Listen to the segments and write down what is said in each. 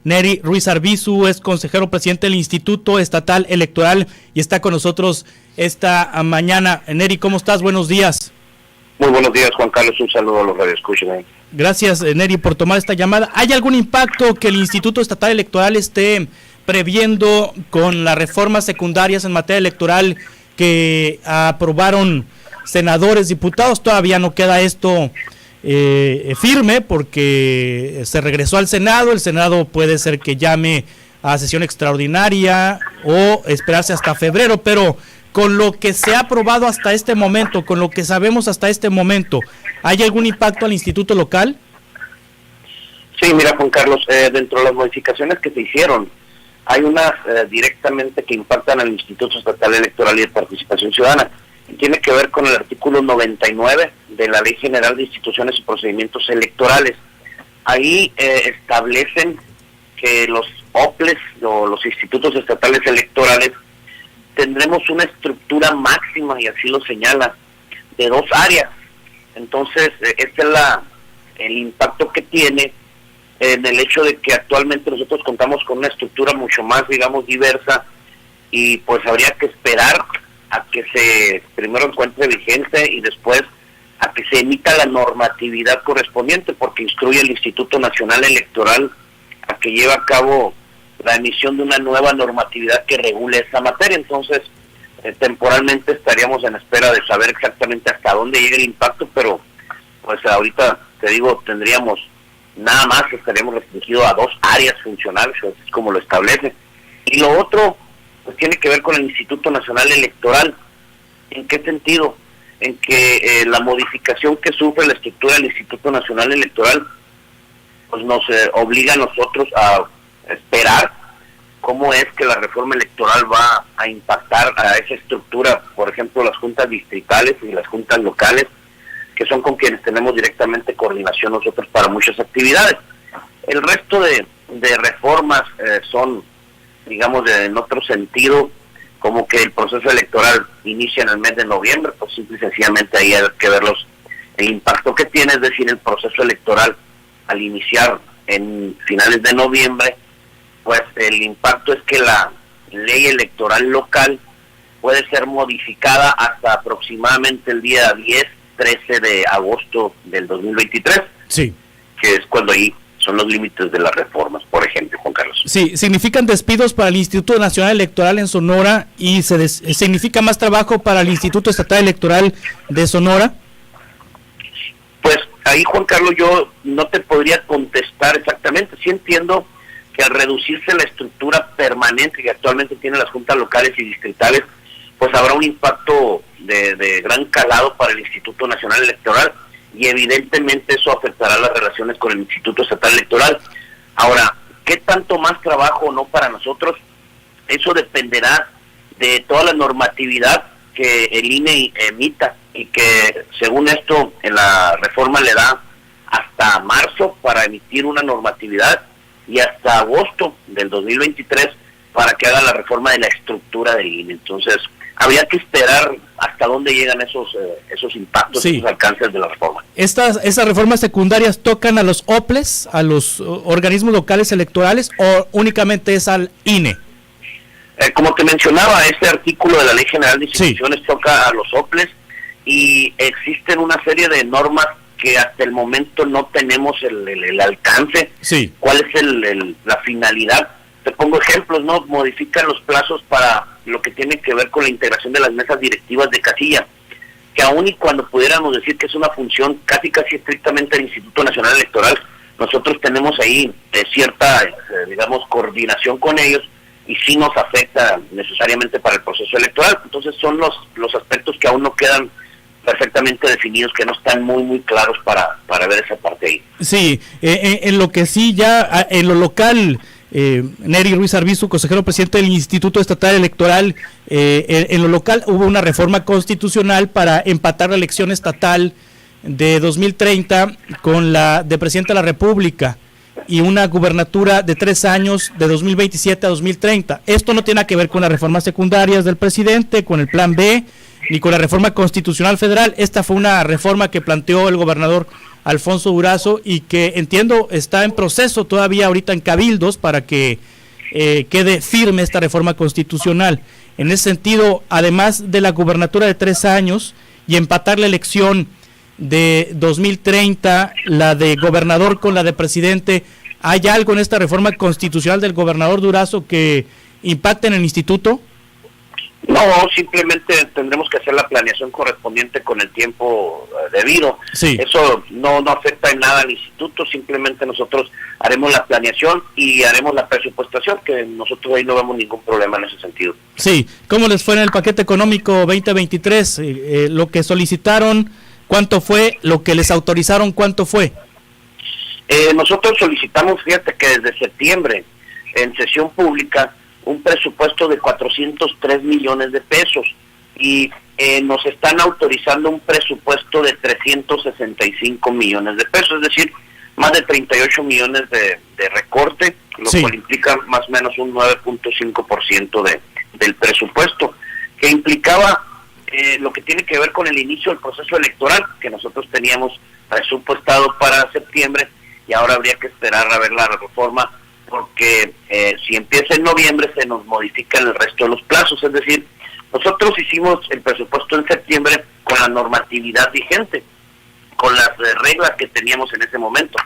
Neri Ruiz Arbizu es consejero presidente del Instituto Estatal Electoral y está con nosotros esta mañana. Neri, ¿cómo estás? Buenos días. Muy buenos días, Juan Carlos. Un saludo a los radioescuchas. Gracias, Neri, por tomar esta llamada. ¿Hay algún impacto que el Instituto Estatal Electoral esté previendo con las reformas secundarias en materia electoral que aprobaron senadores, diputados? Todavía no queda esto firme porque se regresó al Senado. El Senado puede ser que llame a sesión extraordinaria o esperarse hasta febrero, pero con lo que se ha aprobado hasta este momento, con lo que sabemos hasta este momento, ¿hay algún impacto al instituto local? Sí, mira, Juan Carlos, dentro de las modificaciones que se hicieron, hay unas directamente que impactan al Instituto Estatal Electoral y de Participación Ciudadana. Y tiene que ver con el artículo 99 de la Ley General de Instituciones y Procedimientos Electorales. Ahí establecen que los OPLES o los institutos estatales electorales tendremos una estructura máxima, y así lo señala, de 2 áreas. Entonces, este es el impacto que tiene en el hecho de que actualmente nosotros contamos con una estructura mucho más, digamos, diversa, y pues habría que esperar a que se primero encuentre vigente y después a que se emita la normatividad correspondiente, porque instruye el Instituto Nacional Electoral a que lleve a cabo la emisión de una nueva normatividad que regule esa materia. Entonces, temporalmente estaríamos en espera de saber exactamente hasta dónde llega el impacto, pero pues ahorita, te digo, tendríamos nada más, estaríamos restringidos a 2 áreas funcionales, es como lo establece. Y lo otro, pues tiene que ver con el Instituto Nacional Electoral. ¿En qué sentido? En que la modificación que sufre la estructura del Instituto Nacional Electoral pues nos obliga a nosotros a esperar cómo es que la reforma electoral va a impactar a esa estructura, por ejemplo, las juntas distritales y las juntas locales, que son con quienes tenemos directamente coordinación nosotros para muchas actividades. El resto de reformas son, digamos, en otro sentido, como que el proceso electoral inicia en el mes de noviembre, pues simple y sencillamente ahí hay que ver el impacto que tiene, es decir, el proceso electoral al iniciar en finales de noviembre, pues el impacto es que la ley electoral local puede ser modificada hasta aproximadamente el día 10-13 de agosto del 2023, sí, que es cuando ahí son los límites de las reformas, por ejemplo, Juan Carlos. Sí, significan despidos para el Instituto Nacional Electoral en Sonora y significa más trabajo para el Instituto Estatal Electoral de Sonora. Pues ahí, Juan Carlos, yo no te podría contestar exactamente. Sí entiendo que al reducirse la estructura permanente que actualmente tienen las juntas locales y distritales, pues habrá un impacto de gran calado para el Instituto Nacional Electoral, y evidentemente eso afectará las relaciones con el Instituto Estatal Electoral. Ahora, ¿qué tanto más trabajo o no para nosotros? Eso dependerá de toda la normatividad que el INE emita, y que según esto en la reforma le da hasta marzo para emitir una normatividad y hasta agosto del 2023 para que haga la reforma de la estructura del INE. Entonces, habría que esperar hasta dónde llegan esos impactos, sí, esos alcances de la reforma. ¿Esas reformas secundarias tocan a los OPLES, a los organismos locales electorales, o únicamente es al INE? Como te mencionaba, este artículo de la Ley General de Instituciones, sí, toca a los OPLES, y existen una serie de normas que hasta el momento no tenemos el alcance. Sí. ¿Cuál es la finalidad? Te pongo ejemplos, ¿no? Modifican los plazos para lo que tiene que ver con la integración de las mesas directivas de casilla, que aún y cuando pudiéramos decir que es una función casi estrictamente del Instituto Nacional Electoral, nosotros tenemos ahí cierta, digamos, coordinación con ellos, y sí nos afecta necesariamente para el proceso electoral. Entonces son los aspectos que aún no quedan perfectamente definidos, que no están muy claros para ver esa parte ahí. Sí, en lo que sí ya, en lo local, Neri Ruiz Arbizu, consejero presidente del Instituto Estatal Electoral, en lo local hubo una reforma constitucional para empatar la elección estatal de 2030 con la de presidente de la República, y una gubernatura de 3 años de 2027 a 2030. Esto no tiene nada que ver con las reformas secundarias del presidente, con el plan B, ni con la reforma constitucional federal. Esta fue una reforma que planteó el gobernador Alfonso Durazo, y que entiendo está en proceso todavía ahorita en cabildos para que quede firme esta reforma constitucional. En ese sentido, además de la gubernatura de 3 años y empatar la elección de 2030, la de gobernador con la de presidente, ¿hay algo en esta reforma constitucional del gobernador Durazo que impacte en el instituto? No, simplemente tendremos que hacer la planeación correspondiente con el tiempo debido. Sí. Eso no afecta en nada al instituto, simplemente nosotros haremos la planeación y haremos la presupuestación, que nosotros ahí no vemos ningún problema en ese sentido. Sí, ¿cómo les fue en el paquete económico 2023? Lo que solicitaron, ¿cuánto fue? Lo que les autorizaron, ¿cuánto fue? Nosotros solicitamos, fíjate que desde septiembre, en sesión pública, un presupuesto de 403 millones de pesos y nos están autorizando un presupuesto de 365 millones de pesos, es decir, más de 38 millones de recorte, lo cual implica más o menos un 9.5% del presupuesto, que implicaba lo que tiene que ver con el inicio del proceso electoral, que nosotros teníamos presupuestado para septiembre y ahora habría que esperar a ver la reforma, porque si empieza en noviembre se nos modifican el resto de los plazos, es decir, nosotros hicimos el presupuesto en septiembre con la normatividad vigente, con las reglas que teníamos en ese momento,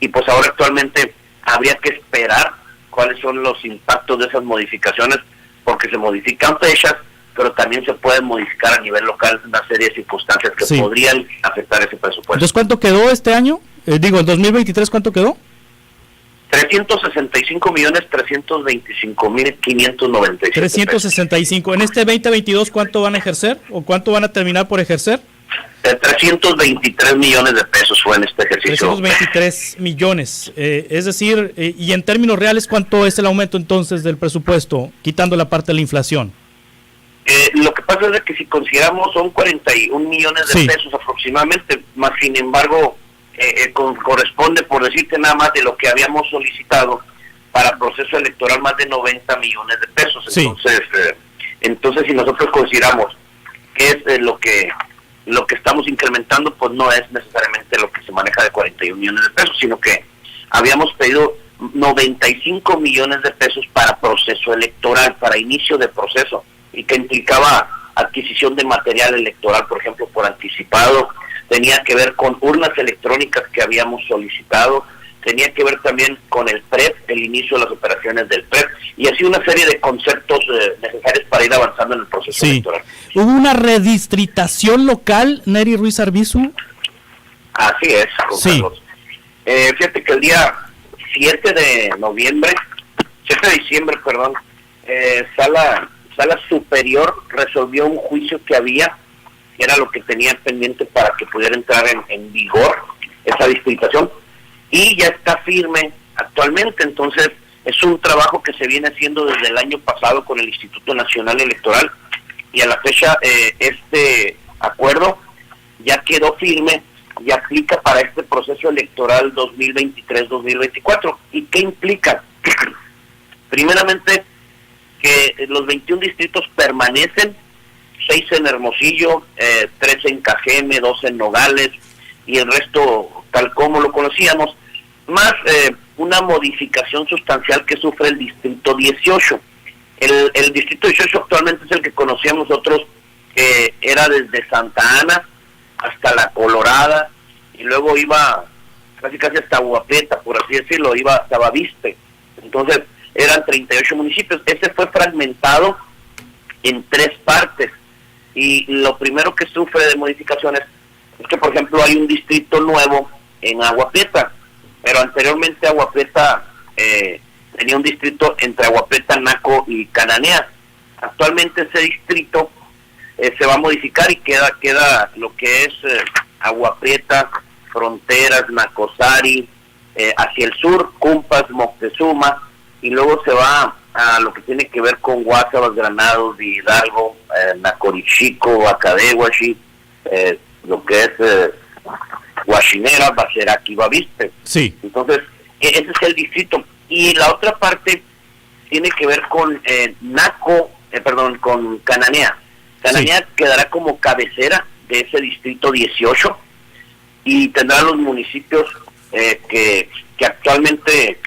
y pues ahora actualmente habría que esperar cuáles son los impactos de esas modificaciones, porque se modifican fechas, pero también se pueden modificar a nivel local una serie de circunstancias que podrían afectar ese presupuesto. Entonces, ¿cuánto quedó este año? En 2023, ¿cuánto quedó? 365.325.597 365. En este 2022, ¿cuánto van a ejercer o cuánto van a terminar por ejercer? 323 millones de pesos fue en este ejercicio. 323 millones. Es decir, y en términos reales, ¿cuánto es el aumento entonces del presupuesto, quitando la parte de la inflación? Lo que pasa es que si consideramos son 41 millones de pesos aproximadamente, más sin embargo corresponde, por decirte nada más, de lo que habíamos solicitado para proceso electoral, más de 90 millones de pesos. Entonces si nosotros consideramos que es lo que estamos incrementando, pues no es necesariamente lo que se maneja de 41 millones de pesos, sino que habíamos pedido 95 millones de pesos para proceso electoral, para inicio de proceso, y que implicaba adquisición de material electoral, por ejemplo, por anticipado, tenía que ver con urnas electrónicas que habíamos solicitado, tenía que ver también con el PREP, el inicio de las operaciones del PREP, y así una serie de conceptos necesarios para ir avanzando en el proceso electoral. ¿Hubo una redistritación local, Neri Ruiz Arbizu? Así es, Carlos. Fíjate que el día 7 de diciembre, Sala Superior resolvió un juicio que había, era lo que tenía pendiente para que pudiera entrar en vigor esa distritación, y ya está firme actualmente. Entonces es un trabajo que se viene haciendo desde el año pasado con el Instituto Nacional Electoral, y a la fecha este acuerdo ya quedó firme y aplica para este proceso electoral 2023-2024. ¿Y qué implica? Primeramente, que los 21 distritos permanecen, 6 en Hermosillo, 13 en Cajeme, 12 en Nogales, y el resto tal como lo conocíamos, más una modificación sustancial que sufre el distrito 18. El distrito 18 actualmente es el que conocíamos nosotros, que era desde Santa Ana hasta La Colorada, y luego iba casi hasta Agua Prieta, por así decirlo, iba hasta Bavispe. Entonces eran 38 municipios. Este fue fragmentado en 3 partes, y lo primero que sufre de modificaciones es que, por ejemplo, hay un distrito nuevo en Agua Prieta, pero anteriormente Agua Prieta tenía un distrito entre Agua Prieta, Naco y Cananea. Actualmente ese distrito se va a modificar y queda lo que es Agua Prieta, Fronteras, Nacosari, hacia el sur, Cumpas, Moctezuma, y luego se va a lo que tiene que ver con Guácabas, Granados, Hidalgo, Nacorichico, Bacadehuachi, lo que es Guaxinera, Baceraqui, Bavispe. Entonces, ese es el distrito. Y la otra parte tiene que ver con con Cananea. Cananea quedará como cabecera de ese distrito 18, y tendrán los municipios que actualmente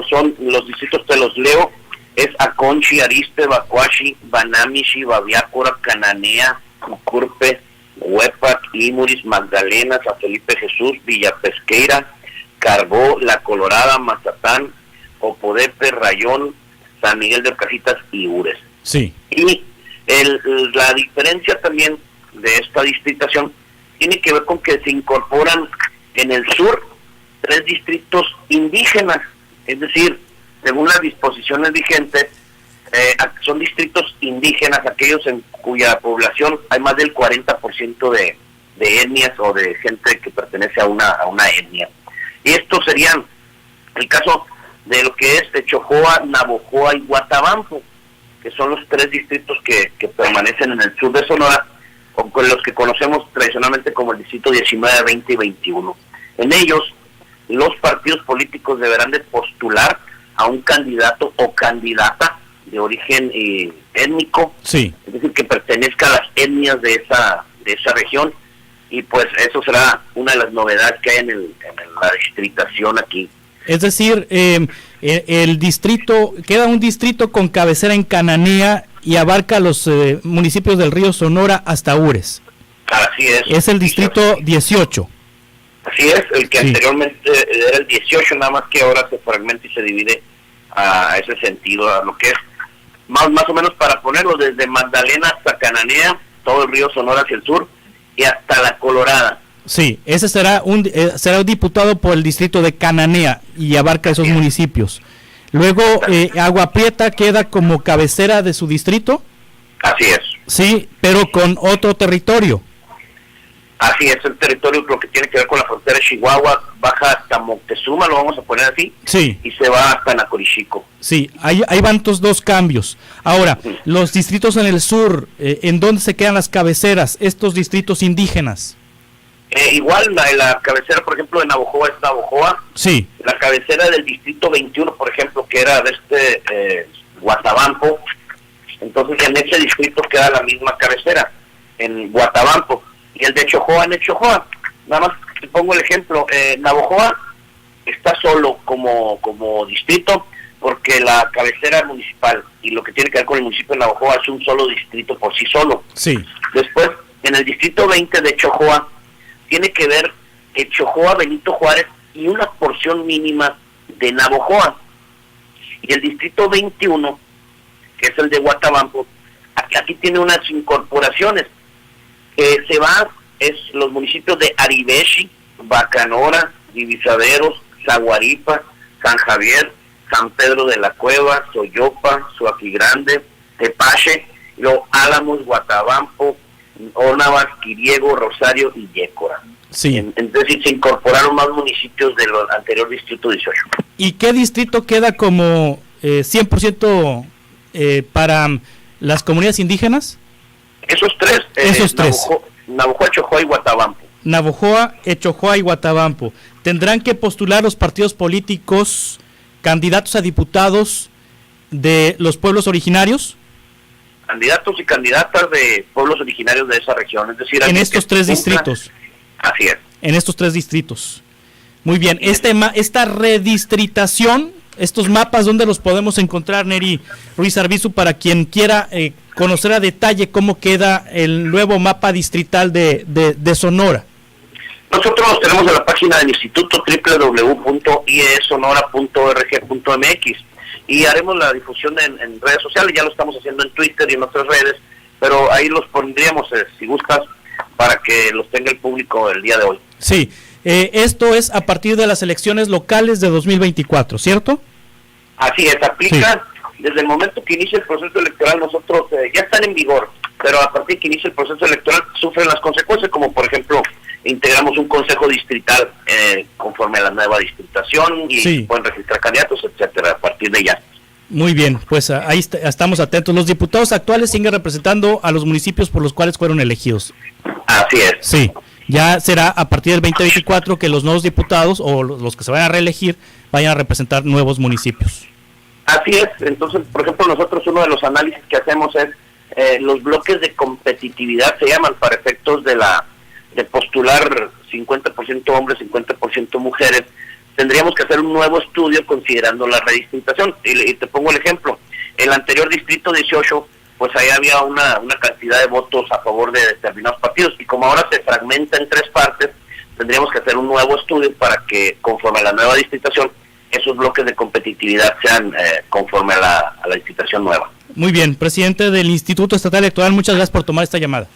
son los distritos, te los leo, es Aconchi, Ariste, Bacuachi, Banamishi, Babiácora, Cananea, Cucurpe, Huepac, Imuris, Magdalena, San Felipe Jesús, Villa Pesqueira, Carbó, La Colorada, Mazatán, Opodepe, Rayón, San Miguel de Orcasitas y Ures. Sí. Y la diferencia también de esta distritación tiene que ver con que se incorporan en el sur 3 distritos indígenas, es decir, según las disposiciones vigentes, son distritos indígenas, aquellos en cuya población hay más del 40% de etnias o de gente que pertenece a una etnia. Y estos serían el caso de lo que es Techojoa, Navojoa y Guatabampo, que son los 3 distritos que permanecen en el sur de Sonora, con los que conocemos tradicionalmente como el distrito 19, 20 y 21. En ellos, los partidos políticos deberán de postular a un candidato o candidata de origen étnico, sí, es decir, que pertenezca a las etnias de esa región, y pues eso será una de las novedades que hay en la distritación aquí. Es decir, el distrito, queda un distrito con cabecera en Cananea y abarca los municipios del río Sonora hasta Ures. Así es. Es el distrito 18. Así es, el que anteriormente era el 18, nada más que ahora se fragmenta y se divide a ese sentido, a lo que es más o menos, para ponerlo desde Magdalena hasta Cananea, todo el río Sonora hacia el sur y hasta La Colorada. Sí, ese será un diputado por el distrito de Cananea y abarca esos municipios. Luego, Agua Prieta queda como cabecera de su distrito. Así es. Sí, pero con otro territorio. Así es, el territorio, lo que tiene que ver con la frontera de Chihuahua, baja hasta Moctezuma, lo vamos a poner así, sí, y se va hasta Nacorichico. Sí, ahí van estos 2 cambios. Ahora, los distritos en el sur, ¿en dónde se quedan las cabeceras, estos distritos indígenas? Igual, la cabecera, por ejemplo, de Navojoa es Navojoa. Sí. La cabecera del distrito 21, por ejemplo, que era de Guatabampo, entonces en ese distrito queda la misma cabecera, en Guatabampo. Y el de Chojoa en Chojoa. Nada más te pongo el ejemplo, Navojoa está solo como distrito porque la cabecera municipal y lo que tiene que ver con el municipio de Navojoa es un solo distrito por sí solo. Sí. Después, en el distrito 20 de Chojoa, tiene que ver Chojoa, Benito Juárez y una porción mínima de Navojoa. Y el distrito 21, que es el de Guatabampo, aquí tiene unas incorporaciones. Es los municipios de Aribeshi, Bacanora, Divisaderos, Zaguaripa, San Javier, San Pedro de la Cueva, Soyopa, Suaquigrande, Tepache, luego Álamos, Guatabampo, Onavas, Quiriego, Rosario y Yécora. Sí. Entonces se incorporaron más municipios del anterior distrito 18. ¿Y qué distrito queda como 100% para las comunidades indígenas? Esos 3. Esos 3. Navojoa, Chojoa y Guatabampo. Navojoa, Chojoa y Guatabampo. ¿Tendrán que postular los partidos políticos candidatos a diputados de los pueblos originarios? Candidatos y candidatas de pueblos originarios de esa región, es decir, en estos 3 distritos. Así es. En estos 3 distritos. Muy bien. Esta redistritación, estos mapas, ¿dónde los podemos encontrar, Neri Ruiz Arbizu, para quien quiera conocer a detalle cómo queda el nuevo mapa distrital de Sonora? Nosotros los tenemos en la página del instituto www.iesonora.org.mx y haremos la difusión en redes sociales, ya lo estamos haciendo en Twitter y en otras redes, pero ahí los pondríamos, si gustas, para que los tenga el público el día de hoy. Sí, esto es a partir de las elecciones locales de 2024, ¿cierto? Así es, aplica desde el momento que inicia el proceso electoral. Nosotros ya están en vigor, pero a partir que inicia el proceso electoral sufren las consecuencias, como por ejemplo integramos un consejo distrital conforme a la nueva distritación y pueden registrar candidatos, etcétera, a partir de ya. Muy bien, pues ahí estamos atentos. Los diputados actuales siguen representando a los municipios por los cuales fueron elegidos. Así es. Sí, ya será a partir del 2024 que los nuevos diputados o los que se vayan a reelegir vayan a representar nuevos municipios. Así es. Entonces, por ejemplo, nosotros uno de los análisis que hacemos es los bloques de competitividad, se llaman, para efectos de la de postular 50% hombres, 50% mujeres, tendríamos que hacer un nuevo estudio considerando la redistribución. Y te pongo el ejemplo. El anterior distrito 18, pues ahí había una cantidad de votos a favor de determinados partidos, y como ahora se fragmenta en 3 partes, tendríamos que hacer un nuevo estudio para que, conforme a la nueva distritación, esos bloques de competitividad sean conforme a la distritación nueva. Muy bien, presidente del Instituto Estatal Electoral, muchas gracias por tomar esta llamada.